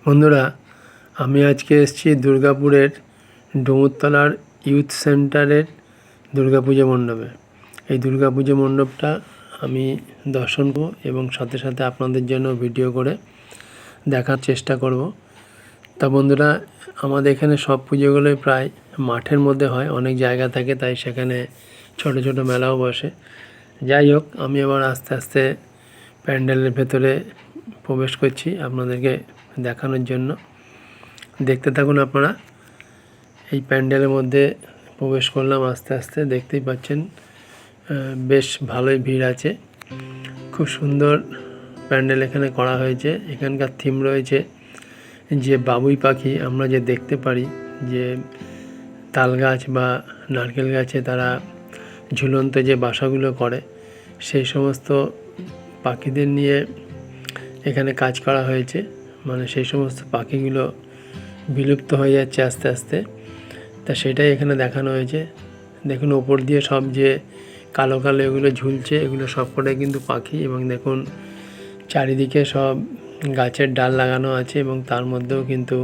বন্ধুরা, আমি আজকে এসেছি দুর্গাপুরের ডুমুরতলার ইউথ সেন্টারের দুর্গাপুজো মণ্ডপে। এই দুর্গাপুজো মণ্ডপটা আমি দর্শন করব এবং সাথে সাথে আপনাদের জন্য ভিডিও করে দেখার চেষ্টা করব। তা বন্ধুরা, আমাদের এখানে সব পুজোগুলোই প্রায় মাঠের মধ্যে হয়, অনেক জায়গা থাকে, তাই সেখানে ছোট ছোট মেলাও বসে। যাই হোক, আমি এবার আস্তে আস্তে প্যান্ডেলের ভেতরে প্রবেশ করছি আপনাদেরকে দেখানোর জন্য। দেখতে থাকুন আপনারা। এই প্যান্ডেলের মধ্যে প্রবেশ করলাম আস্তে আস্তে। দেখতেই পাচ্ছেন বেশ ভালোই ভিড় আছে। খুব সুন্দর প্যান্ডেল এখানে করা হয়েছে। এখানকার থিম রয়েছে যে বাবুই পাখি আমরা যে দেখতে পারি, যে তাল গাছ বা নারকেল গাছে তারা ঝুলন্ত যে বাসাগুলো করে, সেই সমস্ত পাখিদের নিয়ে এখানে কাজ করা হয়েছে। মানে সেই সমস্ত পাখিগুলো বিলুপ্ত হয়ে যাচ্ছে আস্তে আস্তে, তা সেটাই এখানে দেখানো হয়েছে। দেখুন ওপর দিয়ে সব যে কালো কালো এগুলো ঝুলছে, এগুলো সবকটাই কিন্তু পাখি। এবং দেখুন চারিদিকে সব গাছের ডাল লাগানো আছে এবং তার মধ্যেও কিন্তু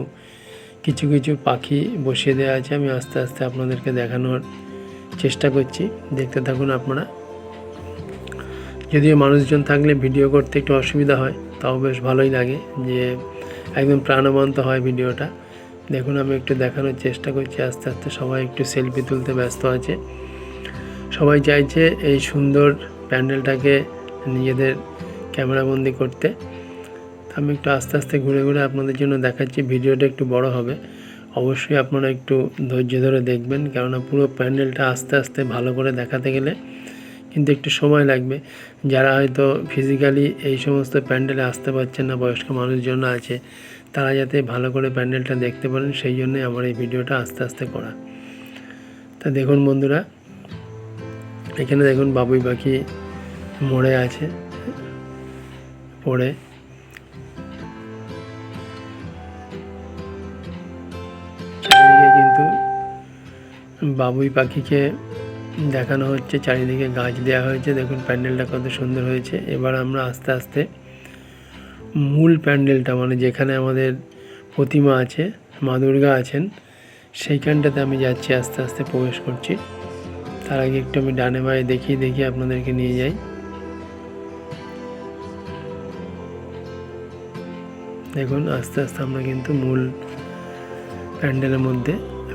কিছু কিছু পাখি বসিয়ে দেওয়া আছে। আমি আস্তে আস্তে আপনাদেরকে দেখানোর চেষ্টা করছি, দেখতে থাকুন আপনারা। যদিও মানুষজন থাকলে ভিডিও করতে একটু অসুবিধা হয়, তাও বেশ ভালোই লাগে, যে একদম প্রাণবন্ত হয় ভিডিওটা। দেখুন আমি একটু দেখানোর চেষ্টা করছি আস্তে আস্তে। সবাই একটু সেলফি তুলতে ব্যস্ত আছে। সবাই চাইছে এই সুন্দর প্যান্ডেলটাকে নিজেদের ক্যামেরাবন্দি করতে। আমি একটু আস্তে আস্তে ঘুরে ঘুরে আপনাদের জন্য দেখাচ্ছি। ভিডিওটা একটু বড় হবে, অবশ্যই আপনারা একটু ধৈর্য ধরে দেখবেন, কেননা পুরো প্যান্ডেলটা আস্তে আস্তে ভালো করে দেখাতে গেলে কিন্তু একটু সময় লাগবে। যারা হয়তো ফিজিক্যালি এই সমস্ত প্যান্ডেলে আসতে পারছেন না, বয়স্ক মানুষজন আছে, তারা যাতে ভালো করে প্যান্ডেলটা দেখতে পারেন, সেই জন্যই আমার এই ভিডিওটা আস্তে আস্তে করা। তা দেখুন বন্ধুরা, এখানে দেখুন বাবুই পাখি মরে আছে পড়ে। চারিদিকে কিন্তু বাবুই পাখিকে দেখানো হচ্ছে, চারিদিকে গাছ দেওয়া হয়েছে। দেখুন প্যান্ডেলটা কত সুন্দর হয়েছে। এবার আমরা আস্তে আস্তে মূল প্যান্ডেলটা, মানে যেখানে আমাদের প্রতিমা আছে, মা দুর্গা আছেন, সেইখানটাতে আমি যাচ্ছি, আস্তে আস্তে প্রবেশ করছি। তার আগে একটু আমি ডানে বাঁয়ে দেখিয়ে আপনাদেরকে নিয়ে যাই। দেখুন আস্তে আস্তে আমরা কিন্তু মূল প্যান্ডেলের মধ্যে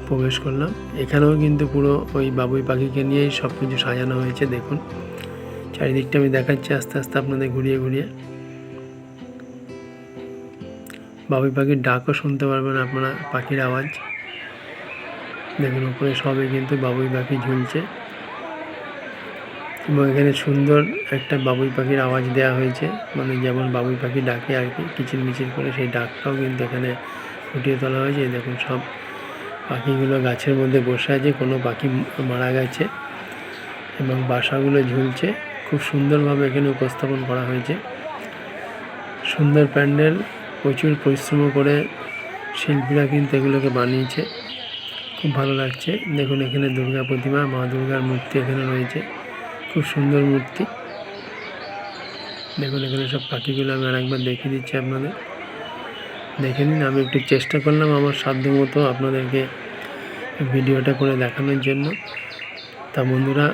প্রবেশ করলাম। এখানেও কিন্তু পুরো ওই বাবুই পাখিকে নিয়েই সব কিছু সাজানো হয়েছে। দেখুন চারিদিকটা আমি দেখাচ্ছি আস্তে আস্তে আপনাদের ঘুরিয়ে ঘুরিয়ে। বাবুই পাখির ডাকও শুনতে পারবেন আপনারা, পাখির আওয়াজ। দেখুন উপরে সবে কিন্তু বাবুই পাখি ঝুলছে এবং এখানে সুন্দর একটা বাবুই পাখির আওয়াজ দেওয়া হয়েছে, মানে যেমন বাবুই পাখি ডাকে আর কি, কিচির মিচির করে, সেই ডাকটাও কিন্তু এখানে ফুটিয়ে তোলা হয়েছে। দেখুন সব পাখিগুলো গাছের মধ্যে বসে আছে, কোনো পাখি মারা গেছে এবং বাসাগুলো ঝুলছে। খুব সুন্দরভাবে এখানে উপস্থাপন করা হয়েছে। সুন্দর প্যান্ডেল, প্রচুর পরিশ্রম করে শিল্পীরা কিন্তু এগুলোকে বানিয়েছে। খুব ভালো লাগছে। দেখুন এখানে দুর্গা প্রতিমা, মা দুর্গার মূর্তি এখানে রয়েছে, খুব সুন্দর মূর্তি। দেখুন এখানে সব পাখিগুলো আমি আরেকবার দেখিয়ে দিচ্ছি আপনাদের, দেখে নিন। আমি একটু চেষ্টা করলাম আমার সাধ্য মতো আপনাদেরকে ভিডিওটা করে দেখানোর জন্য। তা বন্ধুরা,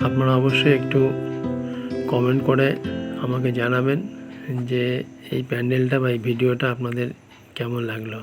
আপনারা অবশ্যই একটু কমেন্ট করে আমাকে জানাবেন যে এই প্যান্ডেলটা বা এই ভিডিওটা আপনাদের কেমন লাগলো।